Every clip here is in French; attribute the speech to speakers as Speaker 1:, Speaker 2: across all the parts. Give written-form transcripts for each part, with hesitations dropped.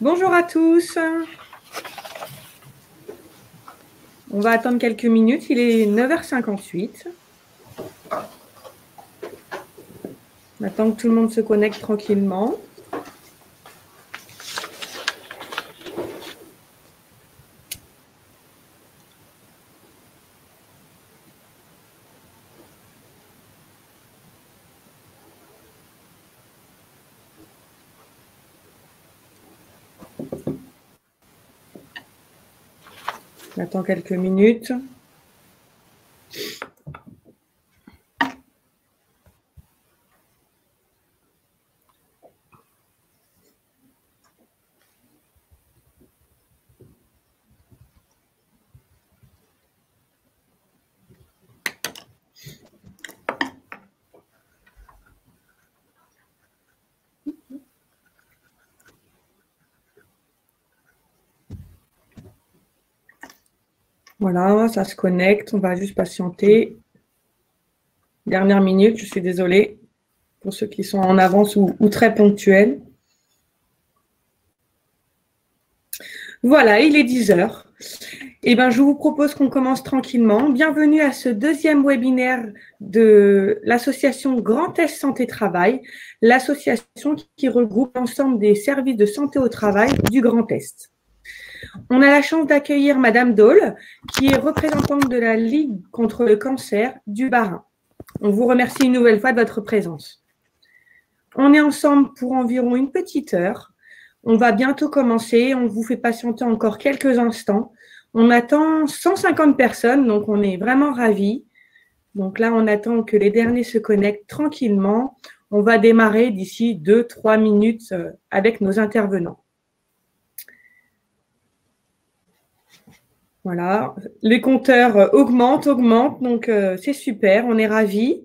Speaker 1: Bonjour à tous. On va attendre quelques minutes. Il est 9h58. On attend que tout le monde se connecte tranquillement. On attend quelques minutes. Voilà, ça se connecte. On va juste patienter. Dernière minute, je suis désolée pour ceux qui sont en avance ou très ponctuels. Voilà, il est 10h. Eh bien, je vous propose qu'on commence tranquillement. Bienvenue à ce deuxième webinaire de l'association Grand Est Santé Travail, l'association qui regroupe l'ensemble des services de santé au travail du Grand Est. On a la chance d'accueillir Madame Dole, qui est représentante de la Ligue contre le cancer du Bas-Rhin. On vous remercie une nouvelle fois de votre présence. On est ensemble pour environ une petite heure. On va bientôt commencer. On vous fait patienter encore quelques instants. On attend 150 personnes, donc on est vraiment ravis. Donc là, on attend que les derniers se connectent tranquillement. On va démarrer d'ici 2-3 minutes avec nos intervenants. Voilà, les compteurs augmentent, donc c'est super, on est ravis.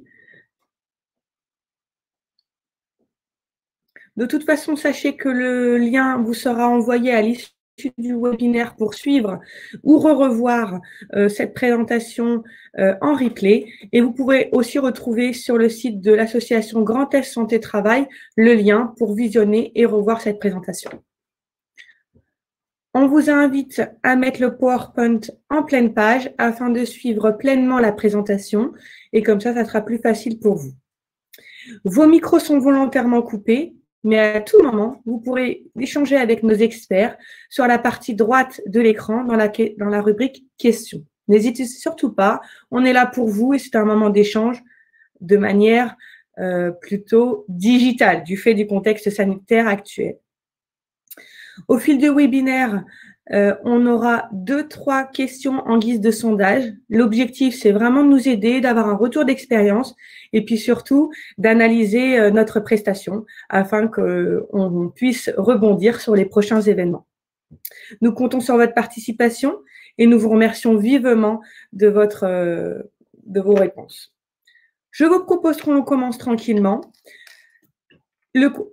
Speaker 1: De toute façon, sachez que le lien vous sera envoyé à l'issue du webinaire pour suivre ou revoir cette présentation en replay. Et vous pourrez aussi retrouver sur le site de l'association Grand Est Santé Travail le lien pour visionner et revoir cette présentation. On vous invite à mettre le PowerPoint en pleine page afin de suivre pleinement la présentation et comme ça sera plus facile pour vous. Vos micros sont volontairement coupés, mais à tout moment, vous pourrez échanger avec nos experts sur la partie droite de l'écran dans la rubrique questions. N'hésitez surtout pas, on est là pour vous et c'est un moment d'échange de manière plutôt digitale du fait du contexte sanitaire actuel. Au fil du webinaire, on aura 2-3 questions en guise de sondage. L'objectif, c'est vraiment de nous aider, d'avoir un retour d'expérience et puis surtout d'analyser notre prestation afin qu'on puisse rebondir sur les prochains événements. Nous comptons sur votre participation et nous vous remercions vivement de vos réponses. Je vous propose qu'on commence tranquillement.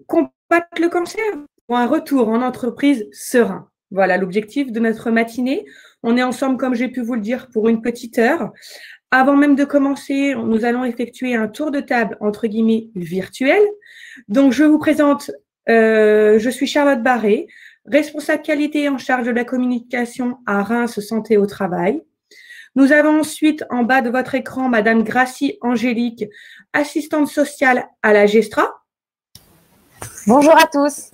Speaker 1: Combattre le cancer pour un retour en entreprise serein. Voilà l'objectif de notre matinée. On est ensemble, comme j'ai pu vous le dire, pour une petite heure. Avant même de commencer, nous allons effectuer un tour de table, entre guillemets, virtuel. Donc, je vous présente, je suis Charlotte Barré, responsable qualité en charge de la communication à Reims Santé au Travail. Nous avons ensuite, en bas de votre écran, Madame Gracie Angélique, assistante sociale à la Gestra.
Speaker 2: Bonjour à tous.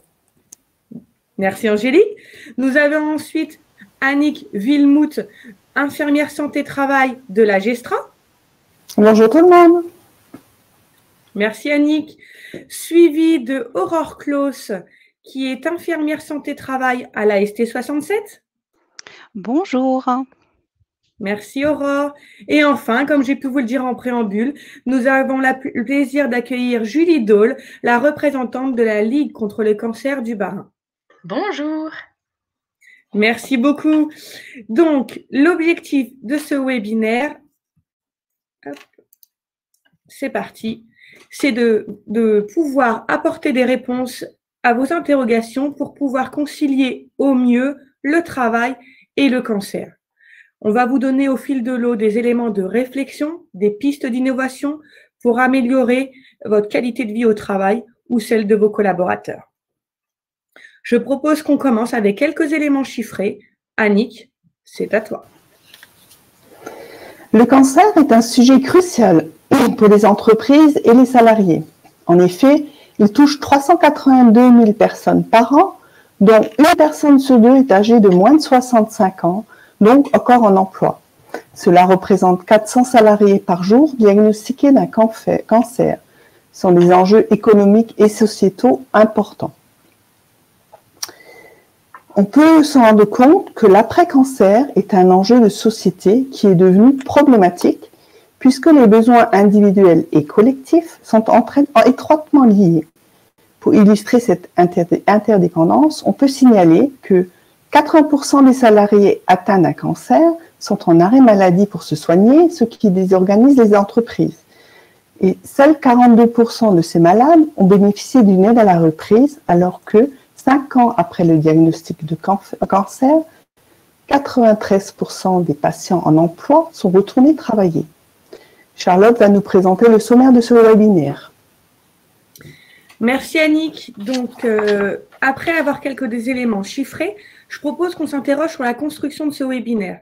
Speaker 1: Merci Angélique. Nous avons ensuite Annick Villemout, infirmière santé-travail de la Gestra.
Speaker 2: Bonjour tout le monde.
Speaker 1: Merci Annick. Suivi de Aurore Claus, qui est infirmière santé-travail à la ST67.
Speaker 3: Bonjour.
Speaker 1: Merci Aurore. Et enfin, comme j'ai pu vous le dire en préambule, nous avons le plaisir d'accueillir Julie Dole, la représentante de la Ligue contre le cancer du Bas-Rhin.
Speaker 4: Bonjour.
Speaker 1: Merci beaucoup. Donc, l'objectif de ce webinaire, c'est parti, c'est de pouvoir apporter des réponses à vos interrogations pour pouvoir concilier au mieux le travail et le cancer. On va vous donner au fil de l'eau des éléments de réflexion, des pistes d'innovation pour améliorer votre qualité de vie au travail ou celle de vos collaborateurs. Je propose qu'on commence avec quelques éléments chiffrés. Annick, c'est à toi.
Speaker 2: Le cancer est un sujet crucial pour les entreprises et les salariés. En effet, il touche 382 000 personnes par an, dont une personne sur deux est âgée de moins de 65 ans, donc encore en emploi. Cela représente 400 salariés par jour diagnostiqués d'un cancer. Ce sont des enjeux économiques et sociétaux importants. On peut se rendre compte que l'après-cancer est un enjeu de société qui est devenu problématique puisque les besoins individuels et collectifs sont étroitement liés. Pour illustrer cette interdépendance, on peut signaler que 80% des salariés atteints d'un cancer sont en arrêt maladie pour se soigner, ce qui désorganise les entreprises. Et seuls 42% de ces malades ont bénéficié d'une aide à la reprise, alors que 5 ans après le diagnostic de cancer, 93% des patients en emploi sont retournés travailler. Charlotte va nous présenter le sommaire de ce webinaire.
Speaker 1: Merci Annick. Donc, après avoir des éléments chiffrés, je propose qu'on s'interroge sur la construction de ce webinaire.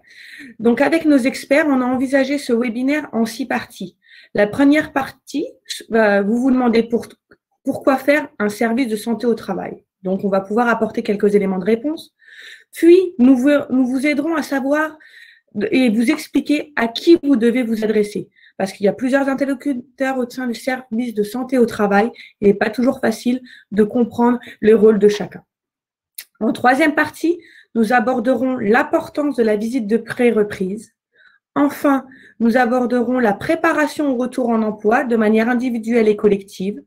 Speaker 1: Donc, avec nos experts, on a envisagé ce webinaire en 6 parties. La première partie, vous vous demandez pourquoi faire un service de santé au travail. Donc, on va pouvoir apporter quelques éléments de réponse. Puis, nous vous aiderons à savoir et vous expliquer à qui vous devez vous adresser. Parce qu'il y a plusieurs interlocuteurs au sein du service de santé au travail et il n'est pas toujours facile de comprendre le rôle de chacun. En troisième partie, nous aborderons l'importance de la visite de pré-reprise. Enfin, nous aborderons la préparation au retour en emploi de manière individuelle et collective.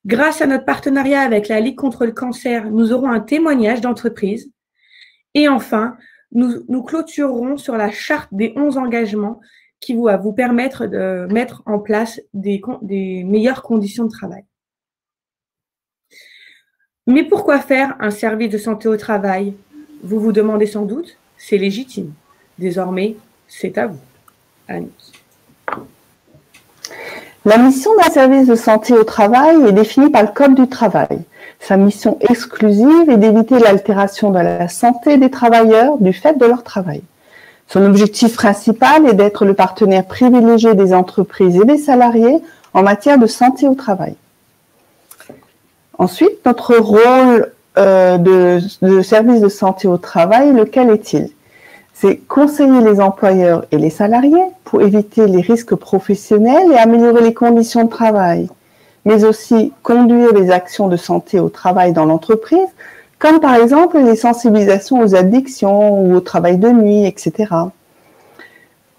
Speaker 1: Grâce à notre partenariat avec la Ligue contre le cancer, nous aurons un témoignage d'entreprise. Et enfin, nous clôturerons sur la charte des 11 engagements qui va vous permettre de mettre en place des meilleures conditions de travail. Mais pourquoi faire un service de santé au travail? Vous vous demandez sans doute, c'est légitime. Désormais, c'est à vous. Annick.
Speaker 2: La mission d'un service de santé au travail est définie par le Code du travail. Sa mission exclusive est d'éviter l'altération de la santé des travailleurs du fait de leur travail. Son objectif principal est d'être le partenaire privilégié des entreprises et des salariés en matière de santé au travail. Ensuite, notre rôle de service de santé au travail, lequel est-il? C'est conseiller les employeurs et les salariés pour éviter les risques professionnels et améliorer les conditions de travail, mais aussi conduire les actions de santé au travail dans l'entreprise, comme par exemple les sensibilisations aux addictions ou au travail de nuit, etc.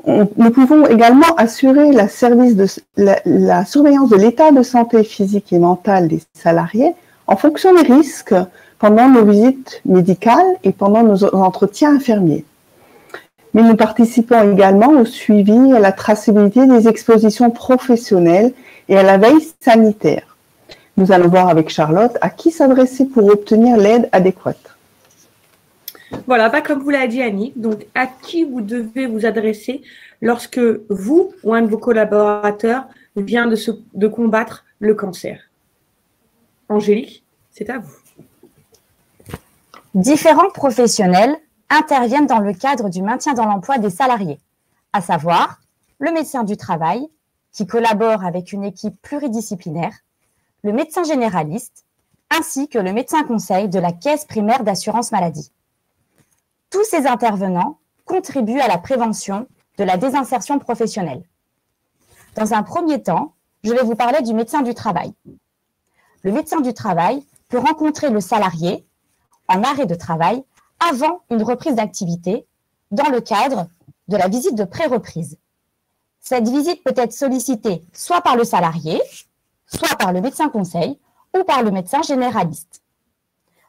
Speaker 2: Nous pouvons également assurer la surveillance de l'état de santé physique et mentale des salariés en fonction des risques pendant nos visites médicales et pendant nos entretiens infirmiers. Mais nous participons également au suivi et à la traçabilité des expositions professionnelles et à la veille sanitaire. Nous allons voir avec Charlotte à qui s'adresser pour obtenir l'aide adéquate.
Speaker 1: Voilà, comme vous l'a dit Annick, donc à qui vous devez vous adresser lorsque vous ou un de vos collaborateurs vient de combattre le cancer. Angélique, c'est à vous.
Speaker 4: Différents professionnels interviennent dans le cadre du maintien dans l'emploi des salariés, à savoir le médecin du travail, qui collabore avec une équipe pluridisciplinaire, le médecin généraliste, ainsi que le médecin conseil de la caisse primaire d'assurance maladie. Tous ces intervenants contribuent à la prévention de la désinsertion professionnelle. Dans un premier temps, je vais vous parler du médecin du travail. Le médecin du travail peut rencontrer le salarié en arrêt de travail avant une reprise d'activité dans le cadre de la visite de pré-reprise. Cette visite peut être sollicitée soit par le salarié, soit par le médecin conseil ou par le médecin généraliste.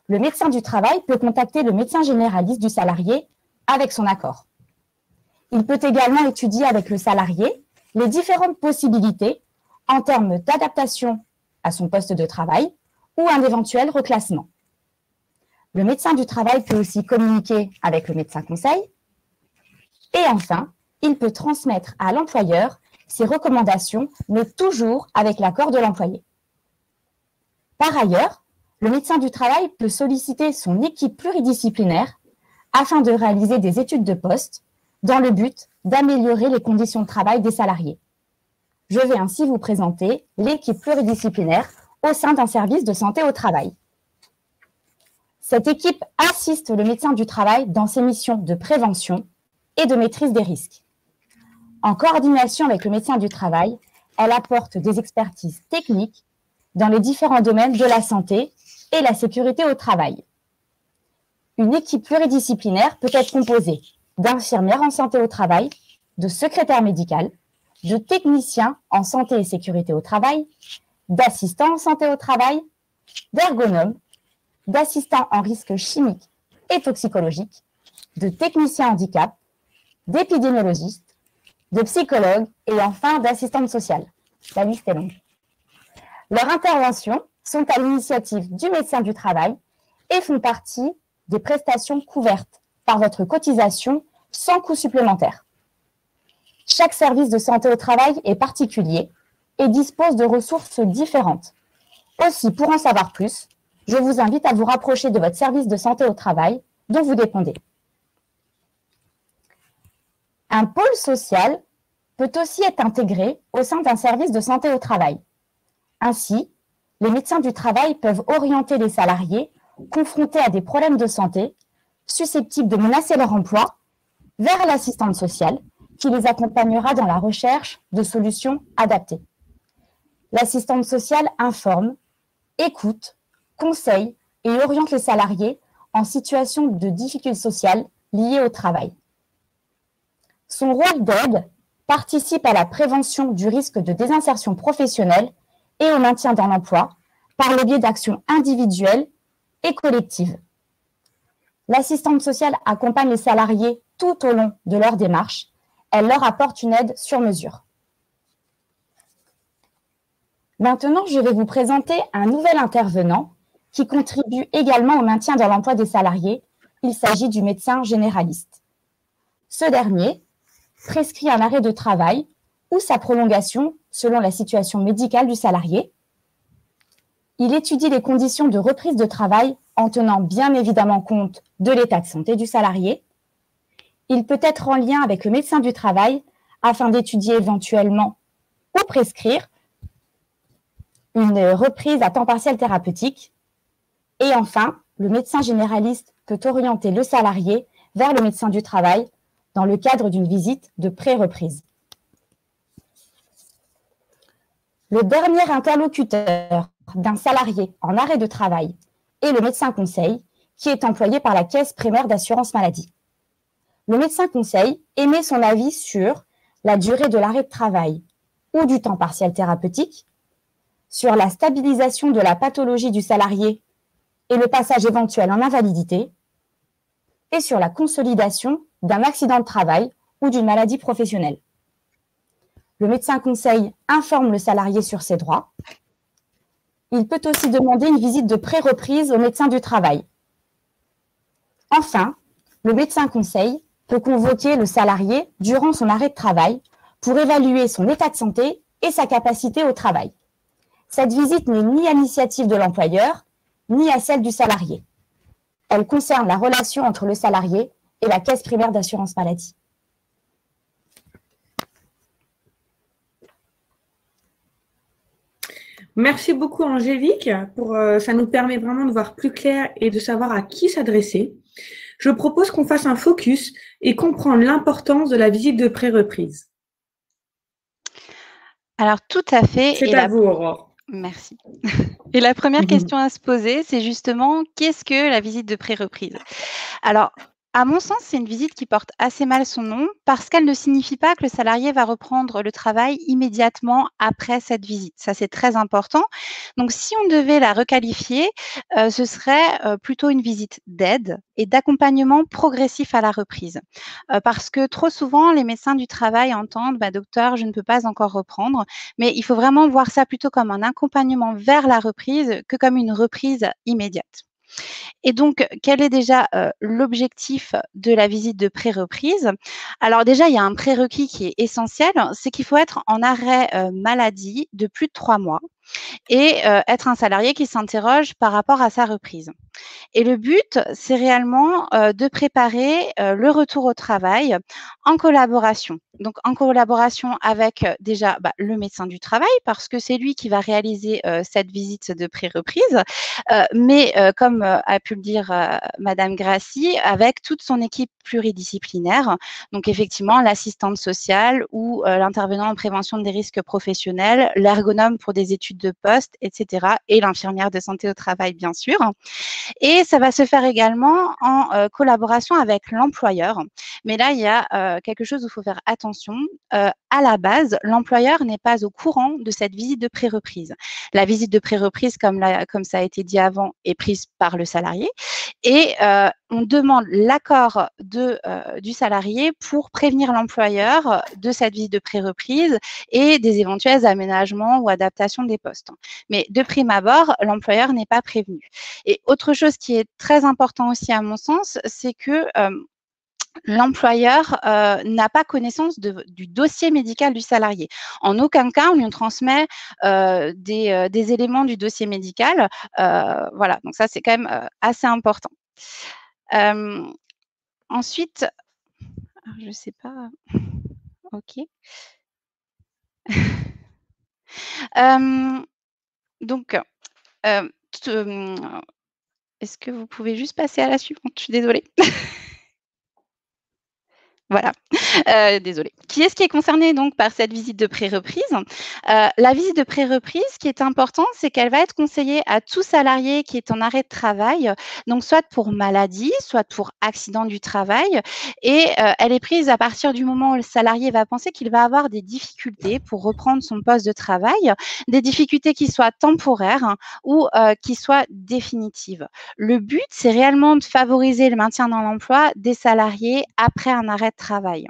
Speaker 4: Le médecin du travail peut contacter le médecin généraliste du salarié avec son accord. Il peut également étudier avec le salarié les différentes possibilités en termes d'adaptation à son poste de travail ou un éventuel reclassement. Le médecin du travail peut aussi communiquer avec le médecin conseil. Et enfin, il peut transmettre à l'employeur ses recommandations, mais toujours avec l'accord de l'employé. Par ailleurs, Le médecin du travail peut solliciter son équipe pluridisciplinaire afin de réaliser des études de poste dans le but d'améliorer les conditions de travail des salariés. Je vais ainsi vous présenter l'équipe pluridisciplinaire au sein d'un service de santé au travail. Cette équipe assiste le médecin du travail dans ses missions de prévention et de maîtrise des risques. En coordination avec le médecin du travail, elle apporte des expertises techniques dans les différents domaines de la santé et la sécurité au travail. Une équipe pluridisciplinaire peut être composée d'infirmières en santé au travail, de secrétaires médicales, de techniciens en santé et sécurité au travail, d'assistants en santé au travail, d'ergonomes, d'assistants en risques chimiques et toxicologiques, de techniciens handicap, d'épidémiologistes, de psychologues et enfin d'assistantes sociales. La liste est longue. Leurs interventions sont à l'initiative du médecin du travail et font partie des prestations couvertes par votre cotisation sans coût supplémentaire. Chaque service de santé au travail est particulier et dispose de ressources différentes. Aussi, pour en savoir plus, je vous invite à vous rapprocher de votre service de santé au travail dont vous dépendez. Un pôle social peut aussi être intégré au sein d'un service de santé au travail. Ainsi, les médecins du travail peuvent orienter les salariés confrontés à des problèmes de santé susceptibles de menacer leur emploi vers l'assistante sociale qui les accompagnera dans la recherche de solutions adaptées. L'assistante sociale informe, écoute, conseille et oriente les salariés en situation de difficulté sociale liée au travail. Son rôle d'aide participe à la prévention du risque de désinsertion professionnelle et au maintien dans l'emploi par le biais d'actions individuelles et collectives. L'assistante sociale accompagne les salariés tout au long de leur démarche. Elle leur apporte une aide sur mesure. Maintenant, je vais vous présenter un nouvel intervenant qui contribue également au maintien dans l'emploi des salariés. Il s'agit du médecin généraliste. Ce dernier prescrit un arrêt de travail ou sa prolongation selon la situation médicale du salarié. Il étudie les conditions de reprise de travail en tenant bien évidemment compte de l'état de santé du salarié. Il peut être en lien avec le médecin du travail afin d'étudier éventuellement ou prescrire une reprise à temps partiel thérapeutique. Et enfin, le médecin généraliste peut orienter le salarié vers le médecin du travail dans le cadre d'une visite de pré-reprise. Le dernier interlocuteur d'un salarié en arrêt de travail est le médecin conseil qui est employé par la caisse primaire d'assurance maladie. Le médecin conseil émet son avis sur la durée de l'arrêt de travail ou du temps partiel thérapeutique, sur la stabilisation de la pathologie du salarié et le passage éventuel en invalidité, et sur la consolidation d'un accident de travail ou d'une maladie professionnelle. Le médecin conseil informe le salarié sur ses droits. Il peut aussi demander une visite de pré-reprise au médecin du travail. Enfin, le médecin conseil peut convoquer le salarié durant son arrêt de travail pour évaluer son état de santé et sa capacité au travail. Cette visite n'est ni à l'initiative de l'employeur, ni à celle du salarié. Elle concerne la relation entre le salarié et la caisse primaire d'assurance maladie.
Speaker 1: Merci beaucoup Angélique. Ça nous permet vraiment de voir plus clair et de savoir à qui s'adresser. Je propose qu'on fasse un focus et comprendre l'importance de la visite de pré-reprise.
Speaker 3: Alors, tout à fait.
Speaker 1: C'est à vous, Aurore.
Speaker 3: Merci. Et la première question à se poser, c'est justement, qu'est-ce que la visite de pré-reprise? Alors, à mon sens, c'est une visite qui porte assez mal son nom parce qu'elle ne signifie pas que le salarié va reprendre le travail immédiatement après cette visite. Ça, c'est très important. Donc, si on devait la requalifier, ce serait plutôt une visite d'aide et d'accompagnement progressif à la reprise. Parce que trop souvent, les médecins du travail entendent « docteur, je ne peux pas encore reprendre », mais il faut vraiment voir ça plutôt comme un accompagnement vers la reprise que comme une reprise immédiate. Et donc, quel est déjà l'objectif de la visite de pré-reprise? Alors déjà, il y a un prérequis qui est essentiel, c'est qu'il faut être en arrêt maladie de plus de 3 mois et être un salarié qui s'interroge par rapport à sa reprise. Et le but, c'est réellement de préparer le retour au travail en collaboration. Donc, en collaboration avec déjà le médecin du travail, parce que c'est lui qui va réaliser cette visite de pré-reprise, mais comme a pu le dire Madame Grassi, avec toute son équipe pluridisciplinaire, donc effectivement l'assistante sociale ou l'intervenant en prévention des risques professionnels, l'ergonome pour des études de poste, etc. et l'infirmière de santé au travail, bien sûr. Et ça va se faire également en collaboration avec l'employeur. Mais là, il y a quelque chose où il faut faire attention. À la base, l'employeur n'est pas au courant de cette visite de pré-reprise. La visite de pré-reprise, comme ça a été dit avant, est prise par le salarié. Et on demande l'accord du salarié pour prévenir l'employeur de cette visite de pré-reprise et des éventuels aménagements ou adaptations des postes. Mais de prime abord, l'employeur n'est pas prévenu. Et autre chose qui est très important aussi à mon sens, c'est que l'employeur n'a pas connaissance du dossier médical du salarié. En aucun cas, on lui transmet des éléments du dossier médical. Voilà, donc ça, c'est quand même assez important. Ensuite, je ne sais pas. OK. Donc, est-ce que vous pouvez juste passer à la suivante? Je suis désolée. Voilà, désolée. Qui est-ce qui est concerné donc par cette visite de pré-reprise? La visite de pré-reprise, ce qui est important, c'est qu'elle va être conseillée à tout salarié qui est en arrêt de travail, donc soit pour maladie, soit pour accident du travail, et elle est prise à partir du moment où le salarié va penser qu'il va avoir des difficultés pour reprendre son poste de travail, des difficultés qui soient temporaires ou qui soient définitives. Le but, c'est réellement de favoriser le maintien dans l'emploi des salariés après un arrêt de travail.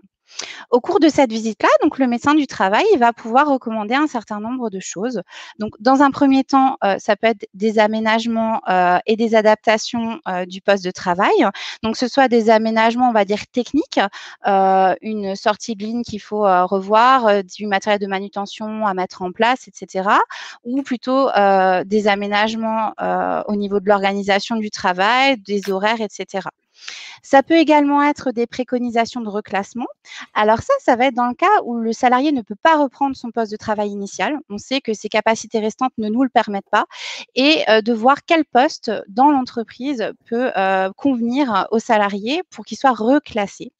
Speaker 3: Au cours de cette visite-là, donc le médecin du travail il va pouvoir recommander un certain nombre de choses. Donc, dans un premier temps, ça peut être des aménagements et des adaptations du poste de travail. Donc, ce soit des aménagements, on va dire techniques, une sortie de ligne qu'il faut revoir, du matériel de manutention à mettre en place, etc. Ou plutôt des aménagements au niveau de l'organisation du travail, des horaires, etc. Ça peut également être des préconisations de reclassement. Alors ça va être dans le cas où le salarié ne peut pas reprendre son poste de travail initial. On sait que ses capacités restantes ne nous le permettent pas et de voir quel poste dans l'entreprise peut convenir au salarié pour qu'il soit reclassé.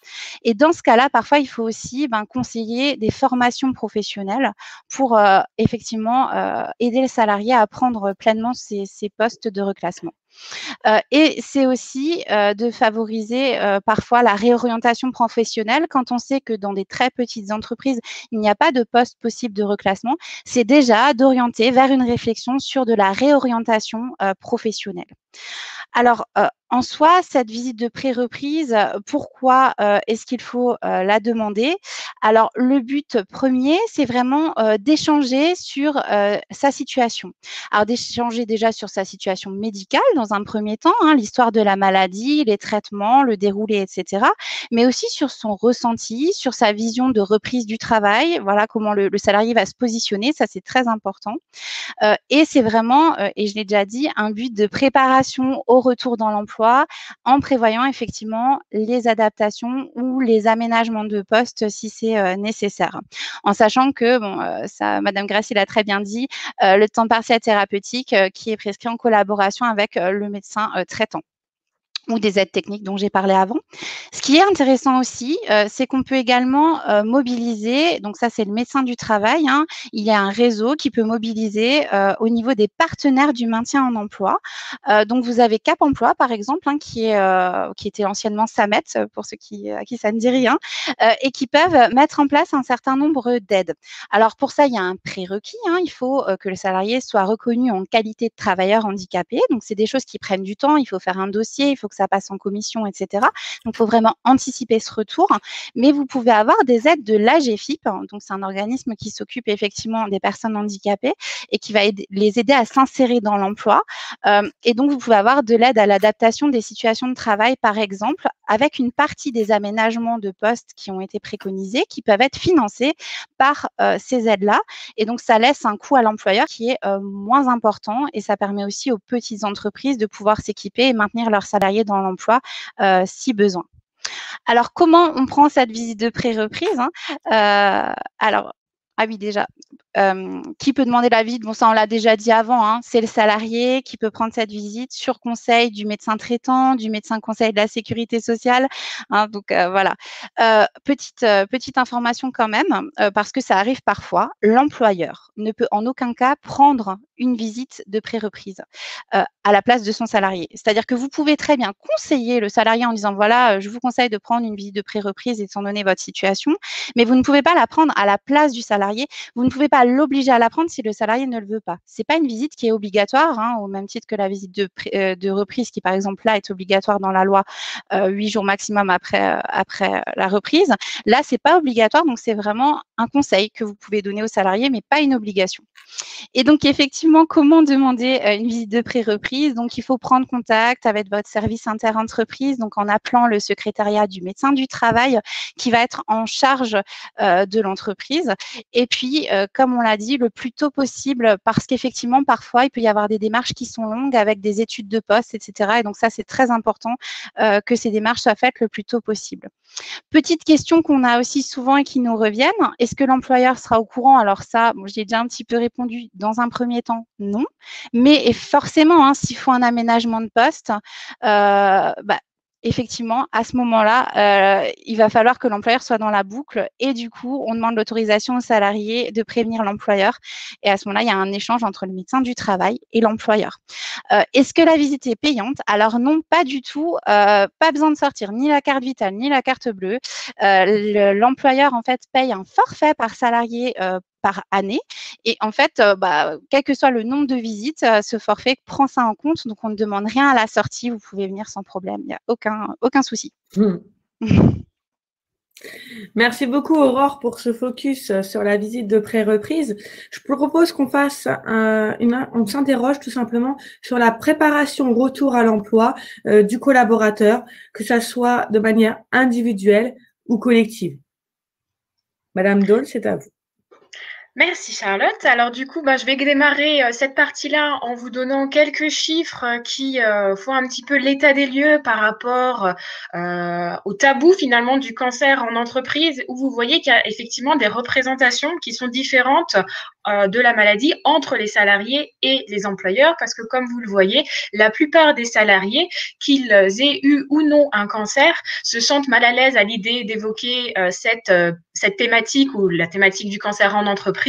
Speaker 3: Et dans ce cas-là, parfois, il faut aussi conseiller des formations professionnelles pour effectivement aider le salarié à prendre pleinement ses postes de reclassement. Et c'est aussi de favoriser parfois la réorientation professionnelle. Quand on sait que dans des très petites entreprises, il n'y a pas de poste possible de reclassement, c'est déjà d'orienter vers une réflexion sur de la réorientation professionnelle. Alors, en soi, cette visite de pré-reprise, pourquoi est-ce qu'il faut la demander? Alors, le but premier, c'est vraiment d'échanger sur sa situation. Alors, d'échanger déjà sur sa situation médicale dans un premier temps, l'histoire de la maladie, les traitements, le déroulé, etc. Mais aussi sur son ressenti, sur sa vision de reprise du travail, voilà comment le salarié va se positionner, ça c'est très important. Et c'est vraiment, et je l'ai déjà dit, un but de préparation au retour dans l'emploi en prévoyant effectivement les adaptations ou les aménagements de poste si c'est nécessaire. En sachant que, ça, Madame Grassi l'a très bien dit, le temps partiel thérapeutique qui est prescrit en collaboration avec le médecin traitant ou des aides techniques dont j'ai parlé avant. Ce qui est intéressant aussi, c'est qu'on peut également mobiliser, donc ça c'est le médecin du travail, il y a un réseau qui peut mobiliser au niveau des partenaires du maintien en emploi. Donc vous avez Cap Emploi par exemple, qui était anciennement Samet, pour ceux à qui ça ne dit rien, et qui peuvent mettre en place un certain nombre d'aides. Alors pour ça, il y a un prérequis, il faut que le salarié soit reconnu en qualité de travailleur handicapé, donc c'est des choses qui prennent du temps, il faut faire un dossier, il faut que ça passe en commission, etc. Donc, il faut vraiment anticiper ce retour. Mais vous pouvez avoir des aides de l'AGEFIP, donc c'est un organisme qui s'occupe effectivement des personnes handicapées et qui va les aider à s'insérer dans l'emploi. Et donc, vous pouvez avoir de l'aide à l'adaptation des situations de travail, par exemple, avec une partie des aménagements de postes qui ont été préconisés, qui peuvent être financés par ces aides-là. Et donc, ça laisse un coût à l'employeur qui est moins important et ça permet aussi aux petites entreprises de pouvoir s'équiper et maintenir leurs salariés dans l'emploi si besoin. Alors, comment on prend cette visite de pré-reprise, Alors, ah oui, déjà, qui peut demander la visite? Bon, ça, on l'a déjà dit avant, c'est le salarié qui peut prendre cette visite sur conseil du médecin traitant, du médecin conseil de la sécurité sociale. Donc, voilà. Petite information quand même, parce que ça arrive parfois, l'employeur ne peut en aucun cas prendre une visite de pré-reprise à la place de son salarié. C'est-à-dire que vous pouvez très bien conseiller le salarié en disant, voilà, je vous conseille de prendre une visite de pré-reprise étant donné votre situation, mais vous ne pouvez pas la prendre à la place du salarié. Vous ne pouvez pas l'obliger à la prendre si le salarié ne le veut pas. C'est pas une visite qui est obligatoire, au même titre que la visite de reprise qui, par exemple, là, est obligatoire dans la loi 8 jours maximum après la reprise. Là, c'est pas obligatoire, donc c'est vraiment un conseil que vous pouvez donner au salarié, mais pas une obligation. Et donc, effectivement, comment demander une visite de pré-reprise? Donc, il faut prendre contact avec votre service inter-entreprise, donc en appelant le secrétariat du médecin du travail qui va être en charge de l'entreprise. Et puis, comme on l'a dit, le plus tôt possible, parce qu'effectivement, parfois, il peut y avoir des démarches qui sont longues avec des études de poste, etc. Et donc, ça, c'est très important que ces démarches soient faites le plus tôt possible. Petite question qu'on a aussi souvent et qui nous reviennent, est-ce que l'employeur sera au courant? Alors ça, j'ai déjà un petit peu répondu dans un premier temps, non. Mais forcément, s'il faut un aménagement de poste, effectivement, à ce moment-là, il va falloir que l'employeur soit dans la boucle et du coup, on demande l'autorisation au salarié de prévenir l'employeur. Et à ce moment-là, il y a un échange entre le médecin du travail et l'employeur. Est-ce que la visite est payante? Alors non, pas du tout. Pas besoin de sortir ni la carte vitale ni la carte bleue. L'employeur, en fait, paye un forfait par salarié par année. Et en fait, quel que soit le nombre de visites, ce forfait prend ça en compte. Donc, on ne demande rien à la sortie. Vous pouvez venir sans problème. Il n'y a aucun souci.
Speaker 1: Merci beaucoup, Aurore, pour ce focus sur la visite de pré-reprise. Je propose qu'on fasse on s'interroge tout simplement sur la préparation au retour à l'emploi du collaborateur, que ça soit de manière individuelle ou collective. Madame Dole, c'est à vous.
Speaker 5: Merci Charlotte. Alors du coup, je vais démarrer cette partie-là en vous donnant quelques chiffres qui font un petit peu l'état des lieux par rapport au tabou finalement du cancer en entreprise, où vous voyez qu'il y a effectivement des représentations qui sont différentes de la maladie entre les salariés et les employeurs, parce que comme vous le voyez, la plupart des salariés, qu'ils aient eu ou non un cancer, se sentent mal à l'aise à l'idée d'évoquer cette thématique ou la thématique du cancer en entreprise,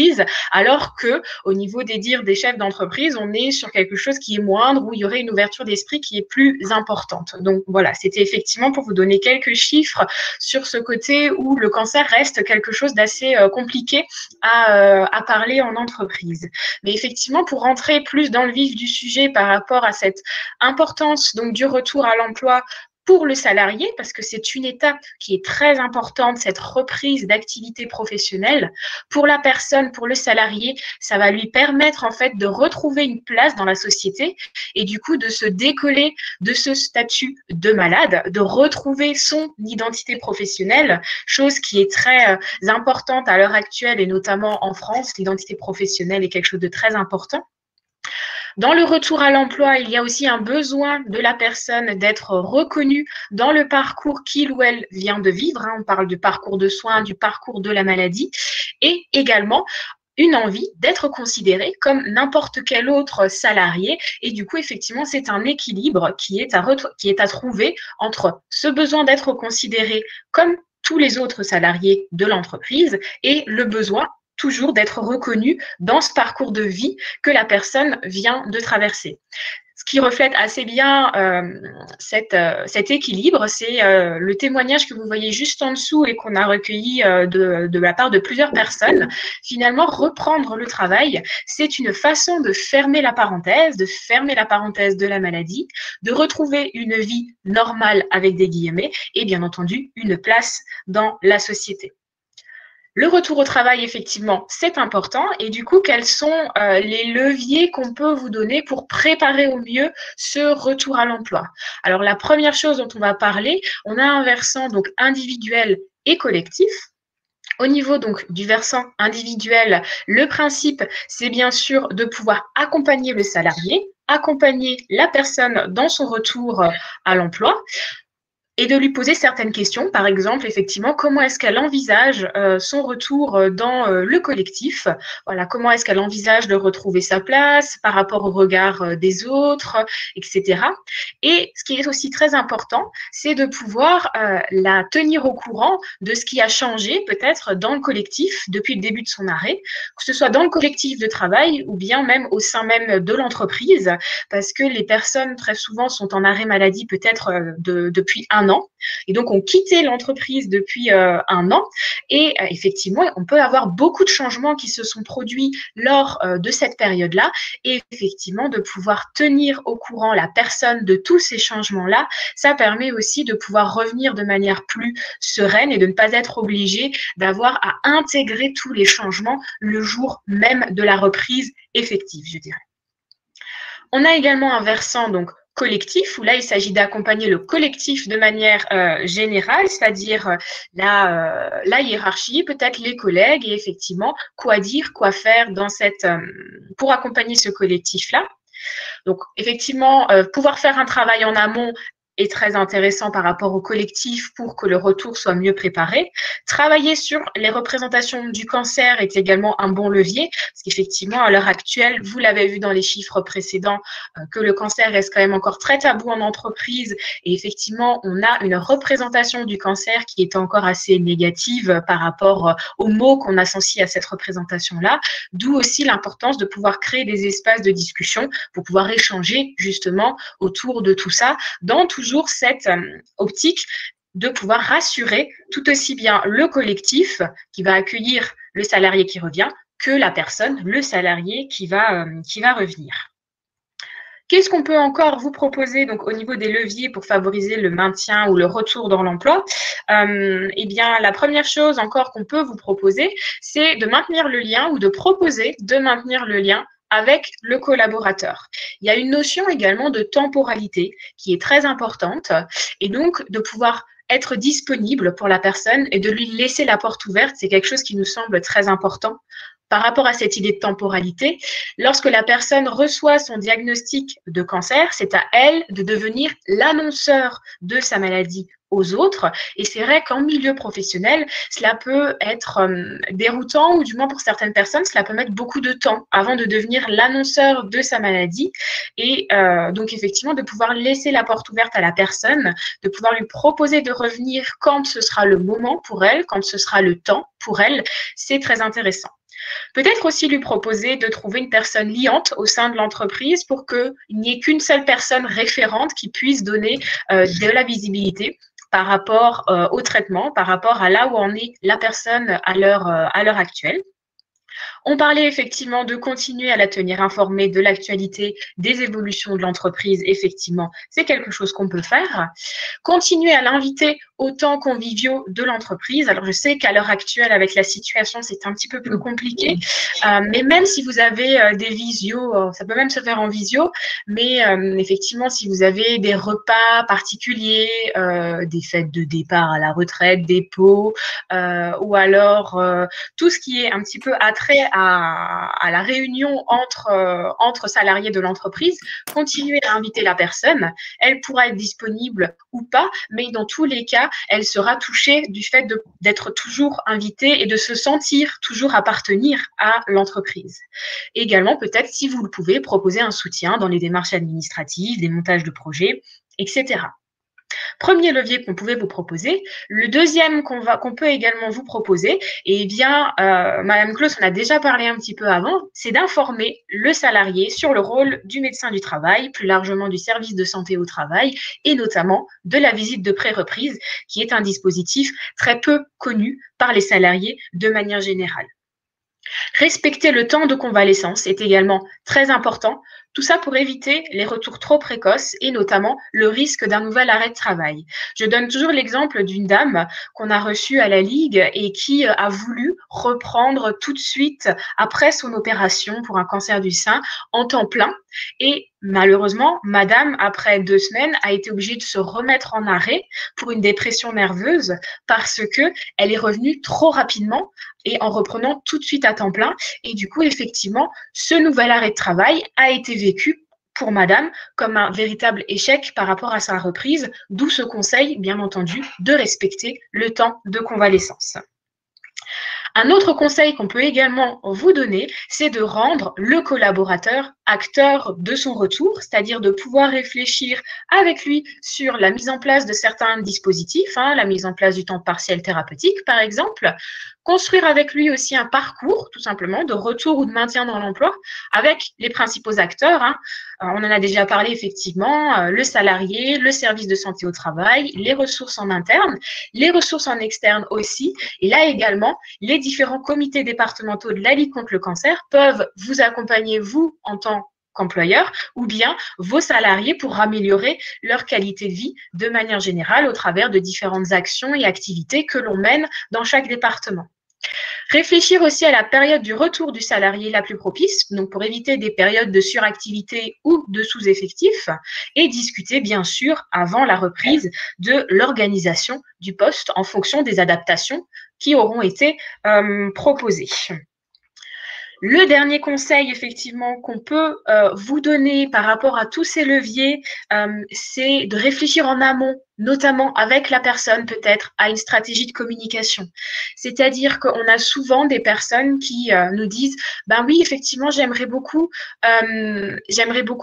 Speaker 5: alors que au niveau des dires des chefs d'entreprise, on est sur quelque chose qui est moindre, où il y aurait une ouverture d'esprit qui est plus importante. Donc voilà, c'était effectivement pour vous donner quelques chiffres sur ce côté où le cancer reste quelque chose d'assez compliqué à parler en entreprise. Mais effectivement, pour rentrer plus dans le vif du sujet par rapport à cette importance donc du retour à l'emploi pour le salarié, parce que c'est une étape qui est très importante, cette reprise d'activité professionnelle. Pour la personne, pour le salarié, ça va lui permettre en fait de retrouver une place dans la société et du coup de se décoller de ce statut de malade, de retrouver son identité professionnelle, chose qui est très importante à l'heure actuelle et notamment en France. L'identité professionnelle est quelque chose de très important. Dans le retour à l'emploi, il y a aussi un besoin de la personne d'être reconnue dans le parcours qu'il ou elle vient de vivre. On parle du parcours de soins, du parcours de la maladie, et également une envie d'être considéré comme n'importe quel autre salarié. Et du coup, effectivement, c'est un équilibre qui est à trouver entre ce besoin d'être considéré comme tous les autres salariés de l'entreprise et le besoin toujours d'être reconnu dans ce parcours de vie que la personne vient de traverser. ce qui reflète assez bien cet équilibre, c'est le témoignage que vous voyez juste en dessous et qu'on a recueilli de la part de plusieurs personnes. Finalement, reprendre le travail, c'est une façon de fermer la parenthèse de la maladie, de retrouver une vie normale avec des guillemets et bien entendu une place dans la société. Le retour au travail, effectivement, c'est important. Et du coup, quels sont les leviers qu'on peut vous donner pour préparer au mieux ce retour à l'emploi? Alors, la première chose dont on va parler, on a un versant donc individuel et collectif. Au niveau donc du versant individuel, le principe, c'est bien sûr de pouvoir accompagner le salarié, accompagner la personne dans son retour à l'emploi, et de lui poser certaines questions. Par exemple, effectivement, comment est-ce qu'elle envisage son retour dans le collectif? Voilà, comment est-ce qu'elle envisage de retrouver sa place par rapport au regard des autres, etc. Et ce qui est aussi très important, c'est de pouvoir la tenir au courant de ce qui a changé peut-être dans le collectif depuis le début de son arrêt, que ce soit dans le collectif de travail ou bien même au sein même de l'entreprise, parce que les personnes très souvent sont en arrêt maladie peut-être depuis un an, et donc ont quitté l'entreprise depuis un an, et effectivement, on peut avoir beaucoup de changements qui se sont produits lors de cette période-là, et effectivement, de pouvoir tenir au courant la personne de tous ces changements-là, ça permet aussi de pouvoir revenir de manière plus sereine et de ne pas être obligé d'avoir à intégrer tous les changements le jour même de la reprise effective, je dirais. On a également un versant donc collectif, où là, il s'agit d'accompagner le collectif de manière générale, c'est-à-dire la hiérarchie, peut-être les collègues, et effectivement, quoi dire, quoi faire dans pour accompagner ce collectif-là. Donc, effectivement, pouvoir faire un travail en amont est très intéressant par rapport au collectif pour que le retour soit mieux préparé. Travailler sur les représentations du cancer est également un bon levier, parce qu'effectivement, à l'heure actuelle, vous l'avez vu dans les chiffres précédents, que le cancer reste quand même encore très tabou en entreprise, et effectivement, on a une représentation du cancer qui est encore assez négative par rapport aux mots qu'on associe à cette représentation-là, d'où aussi l'importance de pouvoir créer des espaces de discussion pour pouvoir échanger justement autour de tout ça, dans toujours cette optique de pouvoir rassurer tout aussi bien le collectif qui va accueillir le salarié qui revient que la personne, le salarié qui va revenir. Qu'est-ce qu'on peut encore vous proposer donc au niveau des leviers pour favoriser le maintien ou le retour dans l'emploi? Eh bien, la première chose encore qu'on peut vous proposer, c'est de maintenir le lien ou de proposer de maintenir le lien avec le collaborateur. Il y a une notion également de temporalité qui est très importante, et donc de pouvoir être disponible pour la personne et de lui laisser la porte ouverte, c'est quelque chose qui nous semble très important. Par rapport à cette idée de temporalité, lorsque la personne reçoit son diagnostic de cancer, c'est à elle de devenir l'annonceur de sa maladie aux autres. Et c'est vrai qu'en milieu professionnel, cela peut être déroutant, ou du moins pour certaines personnes, cela peut mettre beaucoup de temps avant de devenir l'annonceur de sa maladie. Et donc effectivement, de pouvoir laisser la porte ouverte à la personne, de pouvoir lui proposer de revenir quand ce sera le moment pour elle, quand ce sera le temps pour elle, c'est très intéressant. Peut-être aussi lui proposer de trouver une personne liante au sein de l'entreprise pour qu'il n'y ait qu'une seule personne référente qui puisse donner de la visibilité par rapport au traitement, par rapport à là où en est la personne à l'heure actuelle. On parlait effectivement de continuer à la tenir informée de l'actualité, des évolutions de l'entreprise. Effectivement, c'est quelque chose qu'on peut faire. Continuer à l'inviter aux temps conviviaux de l'entreprise. Alors, je sais qu'à l'heure actuelle, avec la situation, c'est un petit peu plus compliqué. Mais même si vous avez des visios, ça peut même se faire en visio, mais effectivement, si vous avez des repas particuliers, des fêtes de départ à la retraite, des pots, ou alors tout ce qui est un petit peu attrait à la réunion entre salariés de l'entreprise, continuer à inviter la personne. Elle pourra être disponible ou pas, mais dans tous les cas, elle sera touchée du fait d'être toujours invitée et de se sentir toujours appartenir à l'entreprise. Également, peut-être, si vous le pouvez, proposer un soutien dans les démarches administratives, des montages de projets, etc. Premier levier qu'on pouvait vous proposer. Le deuxième qu'on peut également vous proposer, eh bien, Madame Claus en a déjà parlé un petit peu avant, c'est d'informer le salarié sur le rôle du médecin du travail, plus largement du service de santé au travail, et notamment de la visite de pré-reprise, qui est un dispositif très peu connu par les salariés de manière générale. Respecter le temps de convalescence est également très important, tout ça pour éviter les retours trop précoces et notamment le risque d'un nouvel arrêt de travail. Je donne toujours l'exemple d'une dame qu'on a reçue à la Ligue et qui a voulu reprendre tout de suite après son opération pour un cancer du sein en temps plein. Et malheureusement, madame, après 2 semaines, a été obligée de se remettre en arrêt pour une dépression nerveuse parce qu'elle est revenue trop rapidement et en reprenant tout de suite à temps plein. Et du coup, effectivement, ce nouvel arrêt de travail a été vécu pour madame comme un véritable échec par rapport à sa reprise, d'où ce conseil, bien entendu, de respecter le temps de convalescence. Un autre conseil qu'on peut également vous donner, c'est de rendre le collaborateur acteur de son retour, c'est-à-dire de pouvoir réfléchir avec lui sur la mise en place de certains dispositifs, la mise en place du temps partiel thérapeutique par exemple, construire avec lui aussi un parcours tout simplement de retour ou de maintien dans l'emploi avec les principaux acteurs. On en a déjà parlé effectivement, le salarié, le service de santé au travail, les ressources en interne, les ressources en externe aussi, et là également, les différents comités départementaux de la lutte contre le cancer peuvent vous accompagner, vous, en tant qu'employeur, ou bien vos salariés pour améliorer leur qualité de vie de manière générale au travers de différentes actions et activités que l'on mène dans chaque département. Réfléchir aussi à la période du retour du salarié la plus propice, donc pour éviter des périodes de suractivité ou de sous-effectif, et discuter bien sûr avant la reprise de l'organisation du poste en fonction des adaptations qui auront été proposées. Le dernier conseil, effectivement, qu'on peut vous donner par rapport à tous ces leviers, c'est de réfléchir en amont, notamment avec la personne peut-être, à une stratégie de communication. C'est-à-dire qu'on a souvent des personnes qui nous disent « Ben oui, effectivement, j'aimerais beaucoup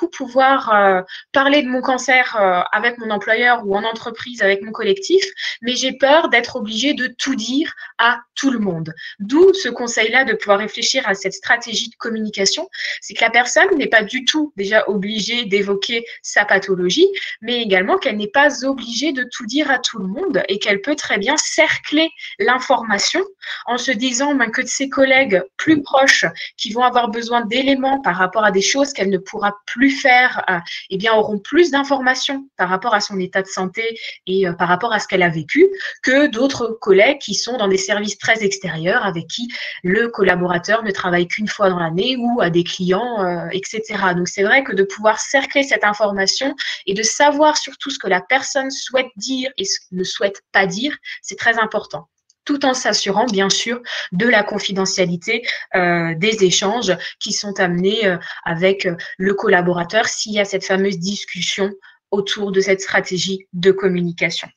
Speaker 5: pouvoir parler de mon cancer avec mon employeur ou en entreprise avec mon collectif, mais j'ai peur d'être obligée de tout dire à tout le monde. » D'où ce conseil-là de pouvoir réfléchir à cette stratégie de communication, c'est que la personne n'est pas du tout déjà obligée d'évoquer sa pathologie, mais également qu'elle n'est pas obligée de tout dire à tout le monde et qu'elle peut très bien cercler l'information en se disant que de ses collègues plus proches qui vont avoir besoin d'éléments par rapport à des choses qu'elle ne pourra plus faire, eh bien auront plus d'informations par rapport à son état de santé et par rapport à ce qu'elle a vécu que d'autres collègues qui sont dans des services très extérieurs avec qui le collaborateur ne travaille qu'une fois dans l'année ou à des clients, etc. Donc c'est vrai que de pouvoir cercler cette information et de savoir surtout ce que la personne souhaite dire et ce qu'elle ne souhaite pas dire, c'est très important, tout en s'assurant bien sûr de la confidentialité des échanges qui sont amenés avec le collaborateur s'il y a cette fameuse discussion autour de cette stratégie de communication.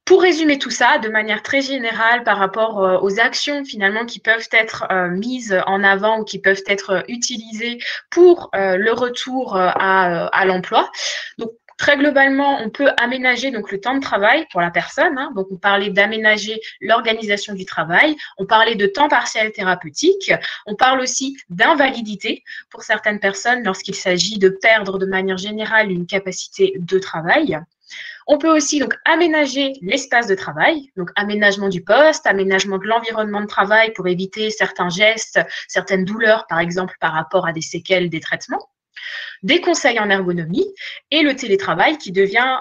Speaker 5: Pour résumer tout ça de manière très générale par rapport aux actions finalement qui peuvent être mises en avant ou qui peuvent être utilisées pour le retour à l'emploi. Donc, très globalement, on peut aménager donc le temps de travail pour la personne. Donc, on parlait d'aménager l'organisation du travail. On parlait de temps partiel thérapeutique. On parle aussi d'invalidité pour certaines personnes lorsqu'il s'agit de perdre de manière générale une capacité de travail. On peut aussi donc aménager l'espace de travail, donc aménagement du poste, aménagement de l'environnement de travail pour éviter certains gestes, certaines douleurs, par exemple, par rapport à des séquelles des traitements. Des conseils en ergonomie et le télétravail qui devient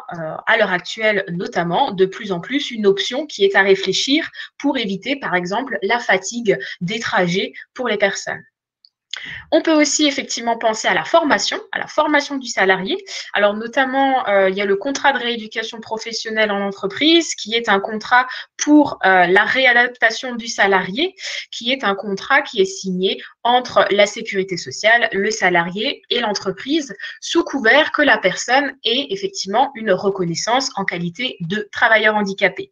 Speaker 5: à l'heure actuelle notamment de plus en plus une option qui est à réfléchir pour éviter par exemple la fatigue des trajets pour les personnes. On peut aussi effectivement penser à la formation du salarié. Alors notamment, il y a le contrat de rééducation professionnelle en entreprise qui est un contrat pour la réadaptation du salarié, qui est un contrat qui est signé entre la sécurité sociale, le salarié et l'entreprise, sous couvert que la personne ait effectivement une reconnaissance en qualité de travailleur handicapé.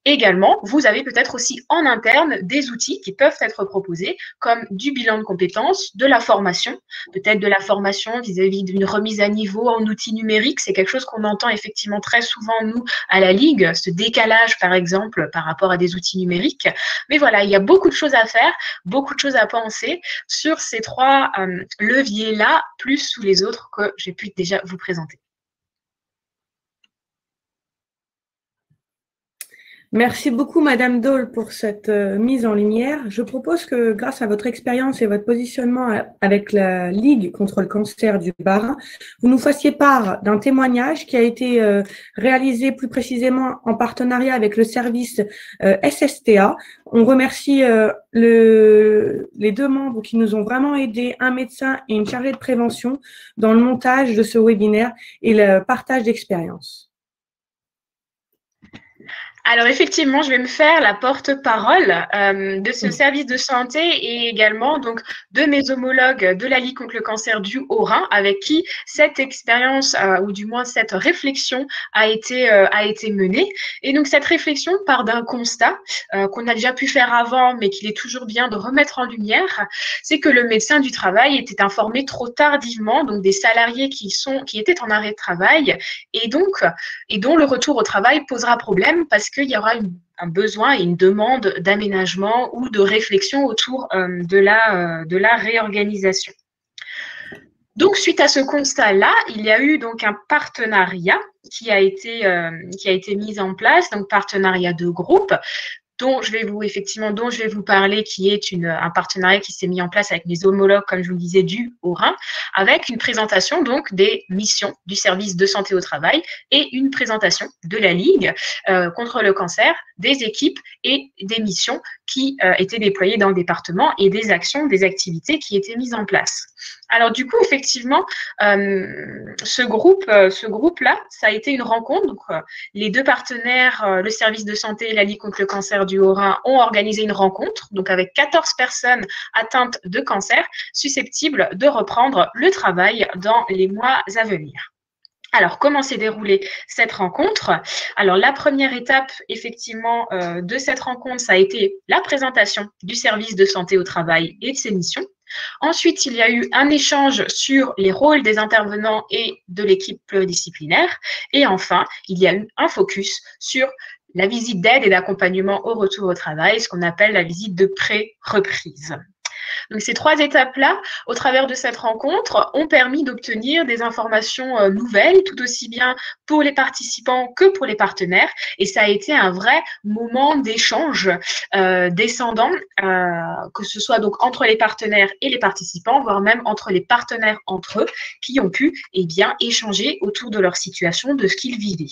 Speaker 5: Également, vous avez peut-être aussi en interne des outils qui peuvent être proposés, comme du bilan de compétences, de la formation, peut-être de la formation vis-à-vis d'une remise à niveau en outils numériques. C'est quelque chose qu'on entend effectivement très souvent, nous, à la Ligue, ce décalage, par exemple, par rapport à des outils numériques. Mais voilà, il y a beaucoup de choses à faire, beaucoup de choses à penser sur ces trois leviers-là, plus sous les autres que j'ai pu déjà vous présenter.
Speaker 1: Merci beaucoup, Madame Dole, pour cette mise en lumière. Je propose que, grâce à votre expérience et votre positionnement avec la Ligue contre le cancer du Bas-Rhin, vous nous fassiez part d'un témoignage qui a été réalisé plus précisément en partenariat avec le service SSTA. On remercie les deux membres qui nous ont vraiment aidés, un médecin et une chargée de prévention, dans le montage de ce webinaire et le partage d'expériences.
Speaker 5: Alors effectivement, je vais me faire la porte-parole de ce service de santé et également donc de mes homologues de la Ligue contre le cancer du Haut-Rhin, avec qui cette expérience ou du moins cette réflexion a été menée. Et donc cette réflexion part d'un constat qu'on a déjà pu faire avant, mais qu'il est toujours bien de remettre en lumière, c'est que le médecin du travail était informé trop tardivement, donc des salariés qui étaient en arrêt de travail et dont le retour au travail posera problème parce qu'il y aura un besoin et une demande d'aménagement ou de réflexion autour de la réorganisation. Donc, suite à ce constat-là, il y a eu donc un partenariat qui a été mis en place, donc partenariat de groupe, dont je vais vous parler, qui est un partenariat qui s'est mis en place avec mes homologues, comme je vous le disais, du Haut-Rhin, avec une présentation donc des missions du service de santé au travail et une présentation de la Ligue contre le cancer, des équipes et des missions qui étaient déployées dans le département et des actions, des activités qui étaient mises en place. Alors du coup, effectivement, ce groupe-là, ça a été une rencontre. Donc, les deux partenaires, le service de santé et la Ligue contre le cancer du Haut-Rhin, ont organisé une rencontre, donc avec 14 personnes atteintes de cancer, susceptibles de reprendre le travail dans les mois à venir. Alors, comment s'est déroulée cette rencontre? Alors, la première étape, effectivement, de cette rencontre, ça a été la présentation du service de santé au travail et de ses missions. Ensuite, il y a eu un échange sur les rôles des intervenants et de l'équipe pluridisciplinaire. Et enfin, il y a eu un focus sur la visite d'aide et d'accompagnement au retour au travail, ce qu'on appelle la visite de pré-reprise. Donc, ces trois étapes-là, au travers de cette rencontre, ont permis d'obtenir des informations nouvelles, tout aussi bien pour les participants que pour les partenaires. Et ça a été un vrai moment d'échange descendant, que ce soit donc entre les partenaires et les participants, voire même entre les partenaires entre eux, qui ont pu échanger autour de leur situation, de ce qu'ils vivaient.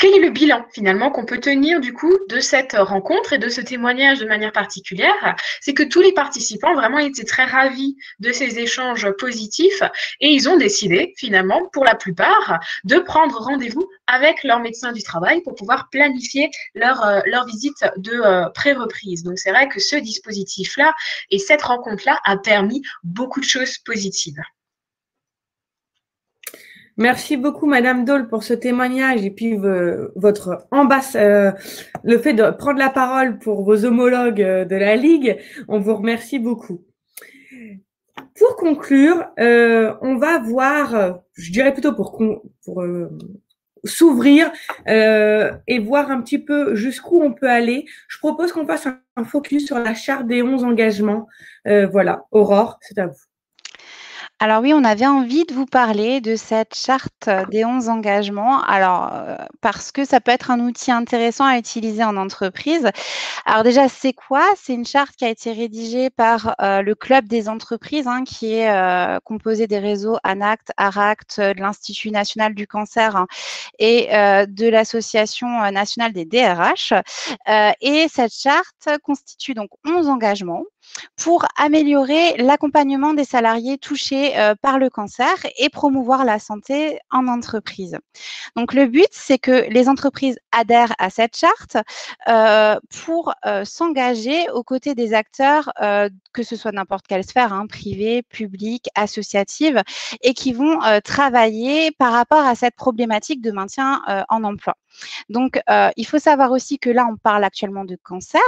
Speaker 5: Quel est le bilan finalement qu'on peut tenir du coup de cette rencontre et de ce témoignage de manière particulière? C'est que tous les participants vraiment étaient très ravis de ces échanges positifs et ils ont décidé finalement pour la plupart de prendre rendez-vous avec leur médecin du travail pour pouvoir planifier leur visite de pré-reprise. Donc c'est vrai que ce dispositif-là et cette rencontre-là a permis beaucoup de choses positives.
Speaker 1: Merci beaucoup, Madame Dole, pour ce témoignage et puis votre le fait de prendre la parole pour vos homologues de la Ligue. On vous remercie beaucoup. Pour conclure, on va voir, je dirais plutôt pour s'ouvrir et voir un petit peu jusqu'où on peut aller. Je propose qu'on fasse un focus sur la charte des 11 engagements. Voilà, Aurore, c'est à vous.
Speaker 3: Alors oui, on avait envie de vous parler de cette charte des 11 engagements, parce que ça peut être un outil intéressant à utiliser en entreprise. Alors déjà, c'est quoi? C'est une charte qui a été rédigée par le Club des entreprises, qui est composé des réseaux ANACT, ARACT, de l'Institut national du cancer et de l'Association nationale des DRH. Et cette charte constitue donc 11 engagements pour améliorer l'accompagnement des salariés touchés par le cancer et promouvoir la santé en entreprise. Donc, le but, c'est que les entreprises adhèrent à cette charte pour s'engager aux côtés des acteurs, que ce soit n'importe quelle sphère, privée, publique, associative, et qui vont travailler par rapport à cette problématique de maintien en emploi. Donc, il faut savoir aussi que là, on parle actuellement de cancer,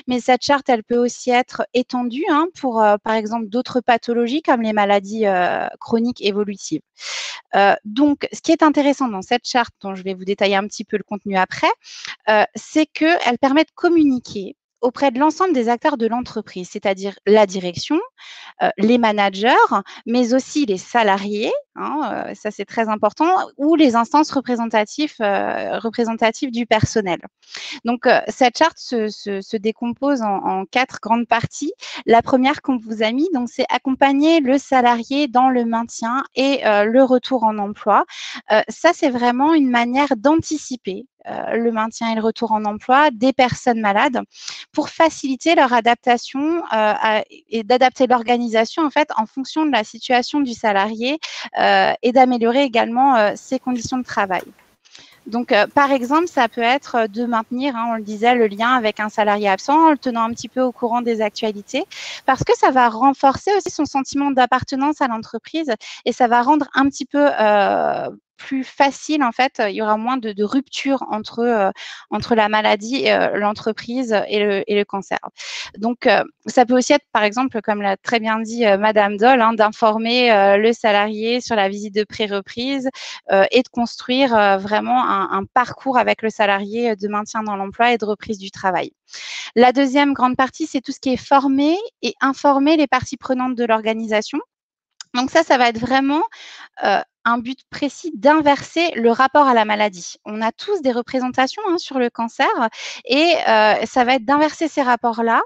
Speaker 3: mais cette charte, elle peut aussi être étendue pour, par exemple, d'autres pathologies comme les maladies chroniques évolutives. Donc, ce qui est intéressant dans cette charte, dont je vais vous détailler un petit peu le contenu après, c'est qu'elle permet de communiquer auprès de l'ensemble des acteurs de l'entreprise, c'est-à-dire la direction, les managers, mais aussi les salariés, ça c'est très important, ou les instances représentatives du personnel. Donc, cette charte se décompose en 4 grandes parties. La première qu'on vous a mis, donc, c'est accompagner le salarié dans le maintien et le retour en emploi. Ça, c'est vraiment une manière d'anticiper le maintien et le retour en emploi des personnes malades pour faciliter leur adaptation et d'adapter l'organisation en fait en fonction de la situation du salarié et d'améliorer également ses conditions de travail. Donc, par exemple, ça peut être de maintenir, on le disait, le lien avec un salarié absent en le tenant un petit peu au courant des actualités parce que ça va renforcer aussi son sentiment d'appartenance à l'entreprise et ça va rendre un petit peu plus facile, en fait, il y aura moins de rupture entre la maladie, l'entreprise et le cancer. Donc, ça peut aussi être, par exemple, comme l'a très bien dit Madame Doll, d'informer le salarié sur la visite de pré-reprise et de construire vraiment un parcours avec le salarié de maintien dans l'emploi et de reprise du travail. La deuxième grande partie, c'est tout ce qui est former et informer les parties prenantes de l'organisation. Donc ça va être vraiment un but précis d'inverser le rapport à la maladie. On a tous des représentations sur le cancer et ça va être d'inverser ces rapports-là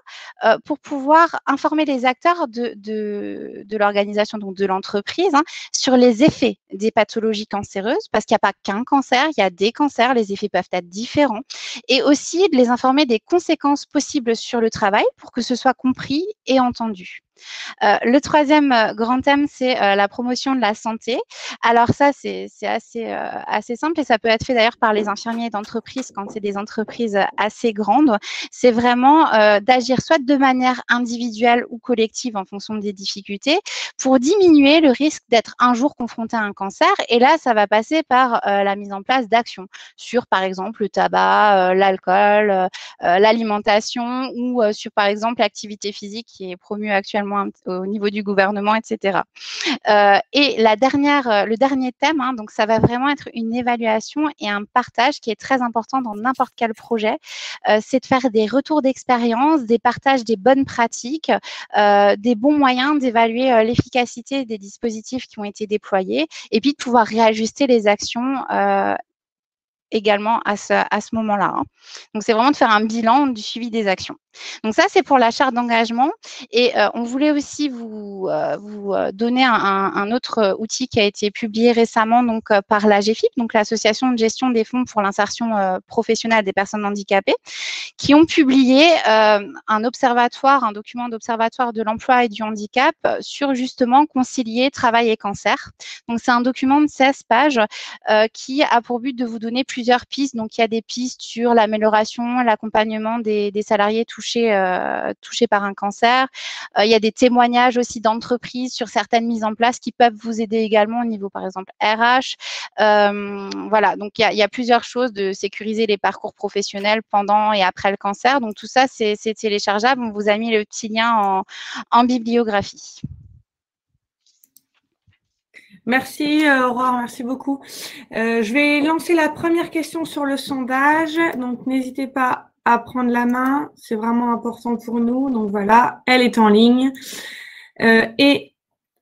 Speaker 3: pour pouvoir informer les acteurs de l'organisation, donc de l'entreprise, sur les effets des pathologies cancéreuses, parce qu'il n'y a pas qu'un cancer, il y a des cancers, les effets peuvent être différents, et aussi de les informer des conséquences possibles sur le travail pour que ce soit compris et entendu. Le troisième grand thème, c'est la promotion de la santé. Alors ça, c'est assez simple et ça peut être fait d'ailleurs par les infirmiers d'entreprise quand c'est des entreprises assez grandes. C'est vraiment d'agir soit de manière individuelle ou collective en fonction des difficultés pour diminuer le risque d'être un jour confronté à un cancer. Et là, ça va passer par la mise en place d'actions sur, par exemple, le tabac, l'alcool, l'alimentation ou sur, par exemple, l'activité physique qui est promue actuellement au niveau du gouvernement, etc. Et le dernier thème, donc ça va vraiment être une évaluation et un partage qui est très important dans n'importe quel projet. C'est de faire des retours d'expérience, des partages des bonnes pratiques, des bons moyens d'évaluer l'efficacité des dispositifs qui ont été déployés et puis de pouvoir réajuster les actions également à ce moment-là. Donc, c'est vraiment de faire un bilan du suivi des actions. Donc, ça, c'est pour la charte d'engagement. Et on voulait aussi vous donner un autre outil qui a été publié récemment donc, par l'AGEFIP, donc l'Association de gestion des fonds pour l'insertion professionnelle des personnes handicapées, qui ont publié un document d'observatoire de l'emploi et du handicap sur justement concilier travail et cancer. Donc, c'est un document de 16 pages qui a pour but de vous donner plusieurs pistes. Donc, il y a des pistes sur l'amélioration, l'accompagnement des salariés touchés par un cancer. Il y a des témoignages aussi d'entreprises sur certaines mises en place qui peuvent vous aider également au niveau, par exemple, RH. Voilà, donc il y a plusieurs choses de sécuriser les parcours professionnels pendant et après le cancer. Donc, tout ça, c'est téléchargeable. On vous a mis le petit lien en bibliographie.
Speaker 1: Merci Aurore, merci beaucoup. Je vais lancer la première question sur le sondage. Donc, n'hésitez pas à prendre la main. C'est vraiment important pour nous. Donc, voilà, elle est en ligne. Et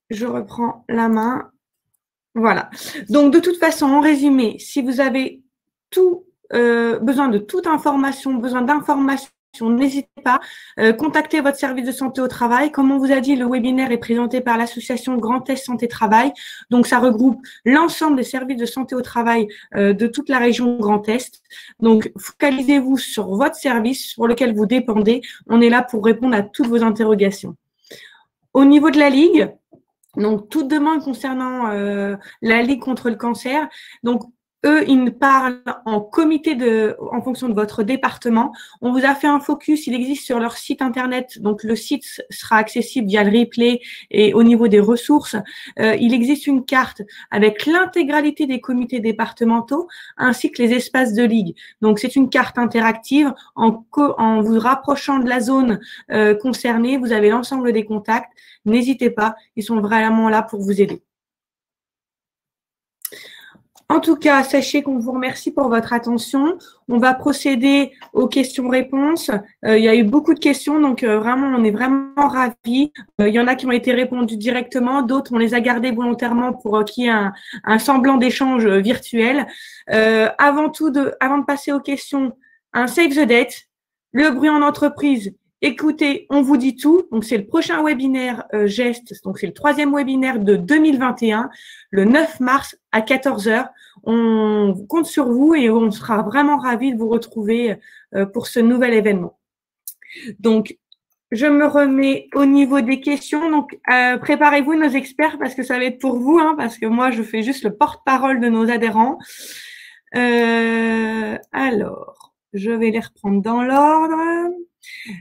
Speaker 1: je reprends la main. Voilà. Donc, de toute façon, en résumé, si vous avez besoin de toute information, besoin d'informations, n'hésitez pas, contactez votre service de santé au travail. Comme on vous a dit, le webinaire est présenté par l'association Grand Est Santé Travail. Donc, ça regroupe l'ensemble des services de santé au travail de toute la région Grand Est. Donc, focalisez-vous sur votre service sur lequel vous dépendez. On est là pour répondre à toutes vos interrogations. Au niveau de la Ligue, donc toute demande concernant la Ligue contre le cancer, donc eux, ils parlent en comité en fonction de votre département. On vous a fait un focus, il existe sur leur site internet, donc le site sera accessible via le replay et au niveau des ressources. Il existe une carte avec l'intégralité des comités départementaux ainsi que les espaces de ligue. Donc c'est une carte interactive. En vous rapprochant de la zone concernée, vous avez l'ensemble des contacts. N'hésitez pas, ils sont vraiment là pour vous aider. En tout cas, sachez qu'on vous remercie pour votre attention. On va procéder aux questions-réponses. Il y a eu beaucoup de questions, donc vraiment, on est vraiment ravis. Il y en a qui ont été répondues directement, d'autres, on les a gardées volontairement pour qu'il y ait un semblant d'échange virtuel. Avant de passer aux questions, un Save the Date, le bruit en entreprise. Écoutez, on vous dit tout. Donc, c'est le prochain webinaire GEST. Donc, c'est le 3e webinaire de 2021, le 9 mars à 14 h. On compte sur vous et on sera vraiment ravis de vous retrouver pour ce nouvel événement. Donc, je me remets au niveau des questions. Donc, préparez-vous nos experts parce que ça va être pour vous, hein, parce que moi, je fais juste le porte-parole de nos adhérents. Alors, je vais les reprendre dans l'ordre.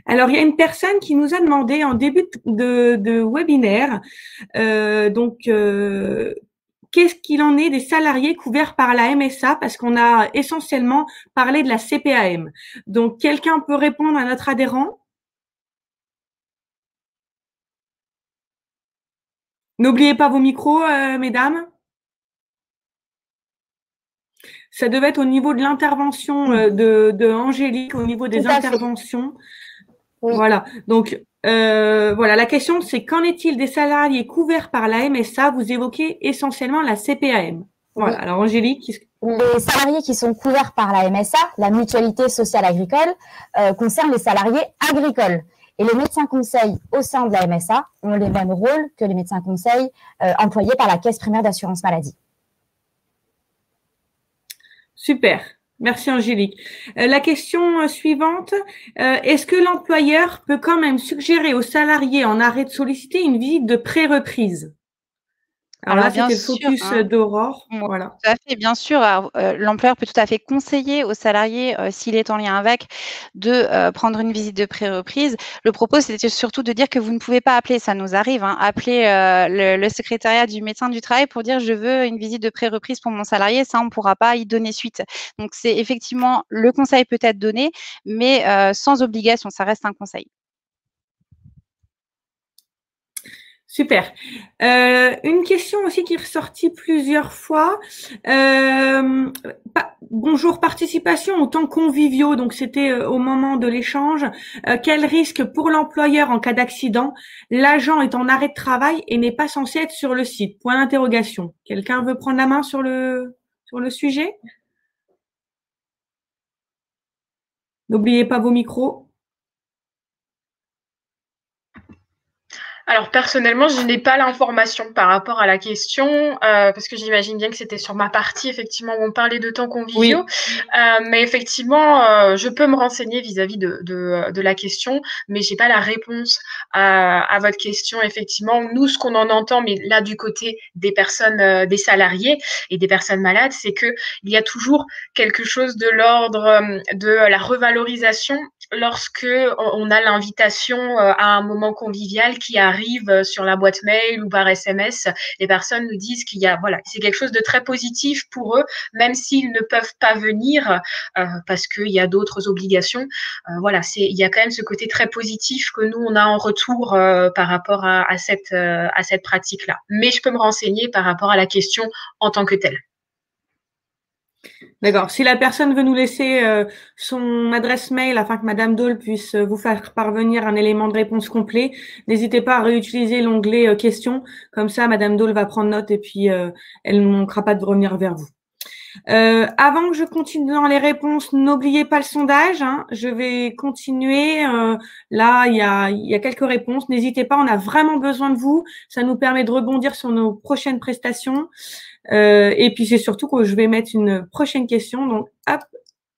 Speaker 1: Alors, il y a une personne qui nous a demandé en début de webinaire, qu'est-ce qu'il en est des salariés couverts par la MSA, parce qu'on a essentiellement parlé de la CPAM. Donc, quelqu'un peut répondre à notre adhérent? N'oubliez pas vos micros, mesdames. Ça devait être au niveau de l'intervention de Angélique, au niveau des interventions.
Speaker 4: Oui.
Speaker 1: Voilà. Donc, voilà. La question, c'est qu'en est-il des salariés couverts par la MSA? Vous évoquez essentiellement la CPAM. Voilà.
Speaker 4: Oui.
Speaker 1: Alors, Angélique.
Speaker 4: Les salariés qui sont couverts par la MSA, la mutualité sociale agricole, concernent les salariés agricoles. Et les médecins conseils au sein de la MSA ont les mêmes rôles que les médecins conseils employés par la Caisse primaire d'assurance maladie.
Speaker 1: Super. Merci Angélique. La question suivante, est-ce que l'employeur peut quand même suggérer aux salariés en arrêt de solliciter une visite de pré-reprise? Alors là, c'était le focus d'Aurore. Voilà.
Speaker 3: Tout à fait, bien sûr. L'employeur peut tout à fait conseiller aux salariés, s'il est en lien avec, de prendre une visite de pré-reprise. Le propos, c'était surtout de dire que vous ne pouvez pas appeler, ça nous arrive, hein, appeler le secrétariat du médecin du travail pour dire je veux une visite de pré-reprise pour mon salarié. Ça, on ne pourra pas y donner suite. Donc, c'est effectivement le conseil peut être donné, mais sans obligation, ça reste un conseil.
Speaker 1: Super. Une question aussi qui est ressortie plusieurs fois. Bonjour, participation aux temps conviviaux. Donc, c'était au moment de l'échange. Quel risque pour l'employeur en cas d'accident? L'agent est en arrêt de travail et n'est pas censé être sur le site. Point d'interrogation. Quelqu'un veut prendre la main sur le sujet? N'oubliez pas vos micros.
Speaker 5: Alors personnellement, je n'ai pas l'information par rapport à la question, parce que j'imagine bien que c'était sur ma partie, effectivement, où on parlait de temps conviviaux. Oui. Mais effectivement, je peux me renseigner vis-à-vis de la question, mais j'ai pas la réponse à votre question. Effectivement, nous, ce qu'on en entend, mais là du côté des personnes, des salariés et des personnes malades, c'est que il y a toujours quelque chose de l'ordre de la revalorisation lorsque on a l'invitation à un moment convivial qui arrive sur la boîte mail ou par SMS, les personnes nous disent qu'il y a, voilà, c'est quelque chose de très positif pour eux, même s'ils ne peuvent pas venir parce qu'il y a d'autres obligations. Voilà, il y a quand même ce côté très positif que nous, on a en retour par rapport à cette pratique-là. Mais je peux me renseigner par rapport à la question en tant que telle.
Speaker 1: D'accord. Si la personne veut nous laisser son adresse mail afin que Madame Dole puisse vous faire parvenir un élément de réponse complet, n'hésitez pas à réutiliser l'onglet questions. Comme ça, Madame Dole va prendre note et puis elle ne manquera pas de revenir vers vous. Avant que je continue dans les réponses, n'oubliez pas le sondage. Hein. Je vais continuer. Là, il y a quelques réponses. N'hésitez pas, on a vraiment besoin de vous. Ça nous permet de rebondir sur nos prochaines prestations. Et puis, c'est surtout que je vais mettre une prochaine question. Donc, hop,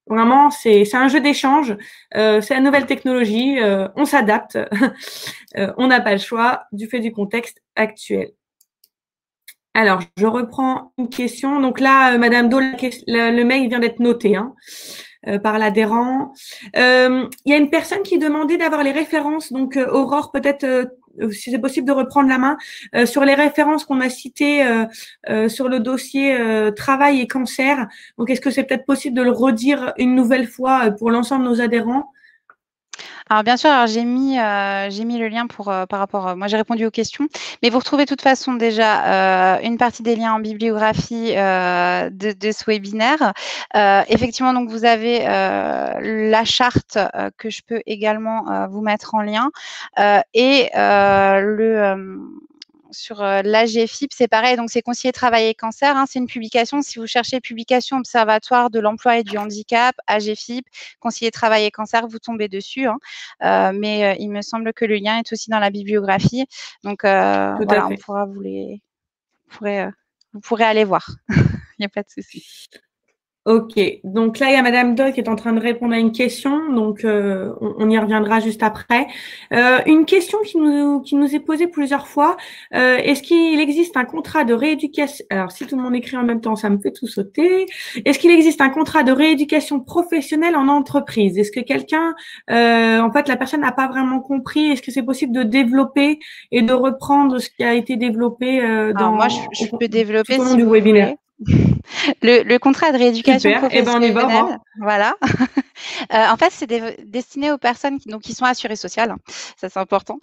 Speaker 1: vraiment, c'est un jeu d'échange. C'est la nouvelle technologie. On s'adapte. On n'a pas le choix du fait du contexte actuel. Alors, je reprends une question. Donc là, Madame Do, le mail vient d'être noté hein, par l'adhérent. Il y a une personne qui demandait d'avoir les références. Donc, Aurore, peut-être, si c'est possible de reprendre la main, sur les références qu'on a citées sur le dossier travail et cancer. Donc, est-ce que c'est peut-être possible de le redire une nouvelle fois pour l'ensemble de nos adhérents?
Speaker 3: Alors bien sûr, j'ai mis le lien pour par rapport. Moi, j'ai répondu aux questions, mais vous retrouvez de toute façon déjà une partie des liens en bibliographie de ce webinaire. Effectivement, donc vous avez la charte que je peux également vous mettre en lien et sur l'AGFIP, c'est pareil, donc c'est conseiller travail et cancer. Hein, c'est une publication. Si vous cherchez publication Observatoire de l'emploi et du handicap, AGFIP, conseiller travail et cancer, vous tombez dessus. Hein. Mais il me semble que le lien est aussi dans la bibliographie. Donc voilà, on pourra vous pourrez aller voir. Il n'y a pas de souci.
Speaker 1: Ok, donc là, il y a Madame Doyle qui est en train de répondre à une question, donc on y reviendra juste après. Une question qui nous est posée plusieurs fois, est-ce qu'il existe un contrat de rééducation, alors si tout le monde écrit en même temps, ça me fait tout sauter, est-ce qu'il existe un contrat de rééducation professionnelle en entreprise? Est-ce que quelqu'un, en fait, la personne n'a pas vraiment compris, est-ce que c'est possible de développer et de reprendre ce qui a été développé
Speaker 3: Alors moi, je peux développer
Speaker 1: tout au long
Speaker 3: si
Speaker 1: du
Speaker 3: vous
Speaker 1: webinaire.
Speaker 3: voulez. Le contrat de rééducation professionnelle,
Speaker 1: on y va,
Speaker 3: voilà. En fait, c'est destiné aux personnes qui sont assurées sociales, ça c'est important,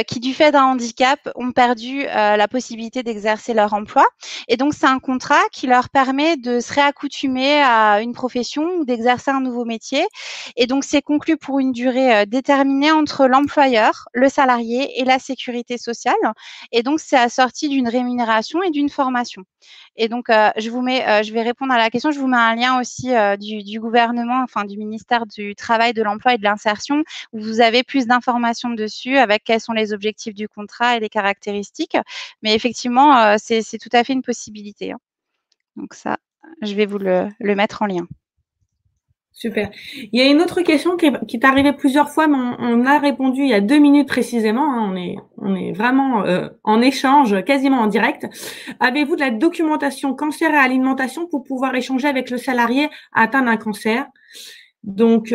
Speaker 3: qui du fait d'un handicap ont perdu la possibilité d'exercer leur emploi. Et donc, c'est un contrat qui leur permet de se réaccoutumer à une profession ou d'exercer un nouveau métier. Et donc, c'est conclu pour une durée déterminée entre l'employeur, le salarié et la sécurité sociale. Et donc, c'est assorti d'une rémunération et d'une formation. Et donc, je vais répondre à la question. Je vous mets un lien aussi du gouvernement, enfin du ministère du Travail, de l'Emploi et de l'Insertion, où vous avez plus d'informations dessus avec quels sont les objectifs du contrat et les caractéristiques. Mais effectivement, c'est tout à fait une possibilité. Hein. Donc ça, je vais vous le mettre en lien.
Speaker 1: Super. Il y a une autre question qui est arrivée plusieurs fois, mais on a répondu il y a 2 minutes précisément. Hein, on est vraiment en échange, quasiment en direct. Avez-vous de la documentation cancer et alimentation pour pouvoir échanger avec le salarié atteint d'un cancer? Donc,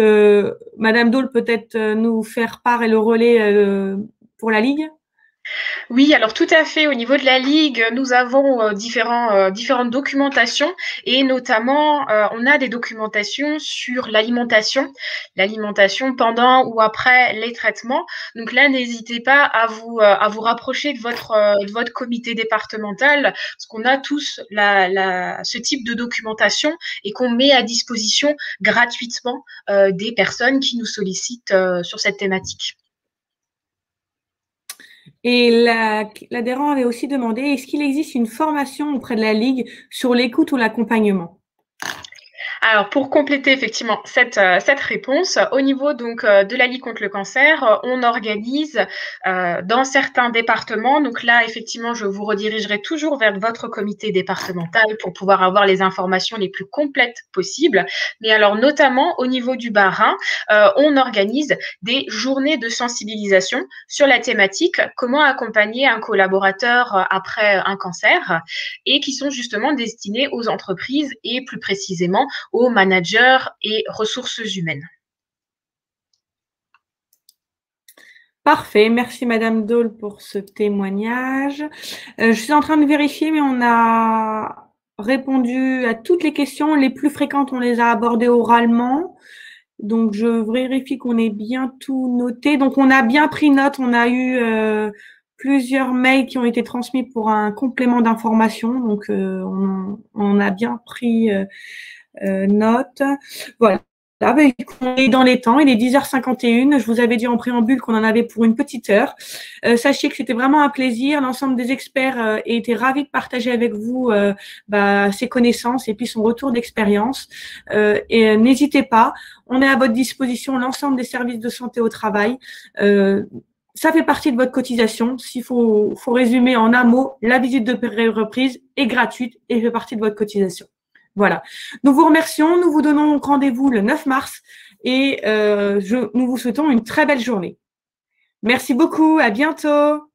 Speaker 1: Madame Dole, peut-être nous faire part et le relais pour la Ligue?
Speaker 5: Oui, alors tout à fait. Au niveau de la Ligue, nous avons différentes documentations et notamment, on a des documentations sur l'alimentation pendant ou après les traitements. Donc là, n'hésitez pas à vous rapprocher de votre comité départemental parce qu'on a tous ce type de documentation et qu'on met à disposition gratuitement des personnes qui nous sollicitent sur cette thématique.
Speaker 1: Et l'adhérent avait aussi demandé, est-ce qu'il existe une formation auprès de la Ligue sur l'écoute ou l'accompagnement?
Speaker 5: Alors, pour compléter effectivement cette réponse, au niveau donc de la Ligue contre le cancer, on organise dans certains départements, donc là effectivement je vous redirigerai toujours vers votre comité départemental pour pouvoir avoir les informations les plus complètes possibles. Mais alors notamment au niveau du Bas-Rhin, on organise des journées de sensibilisation sur la thématique comment accompagner un collaborateur après un cancer et qui sont justement destinés aux entreprises et plus précisément aux managers et ressources humaines.
Speaker 1: Parfait, merci Madame Dole pour ce témoignage. Je suis en train de vérifier, mais on a répondu à toutes les questions. Les plus fréquentes, on les a abordées oralement. Donc, je vérifie qu'on ait bien tout noté. Donc, on a bien pris note. On a eu plusieurs mails qui ont été transmis pour un complément d'information. Donc, on a bien pris note. Voilà. Là, on est dans les temps, il est 10h51. Je vous avais dit en préambule qu'on en avait pour une petite heure. Sachez que c'était vraiment un plaisir. L'ensemble des experts étaient ravis de partager avec vous ses connaissances et puis son retour d'expérience. Et n'hésitez pas, on est à votre disposition, l'ensemble des services de santé au travail. Ça fait partie de votre cotisation. S'il faut résumer en un mot, la visite de pré-reprise est gratuite et fait partie de votre cotisation. Voilà. Nous vous remercions. Nous vous donnons rendez-vous le 9 mars et nous vous souhaitons une très belle journée. Merci beaucoup. À bientôt.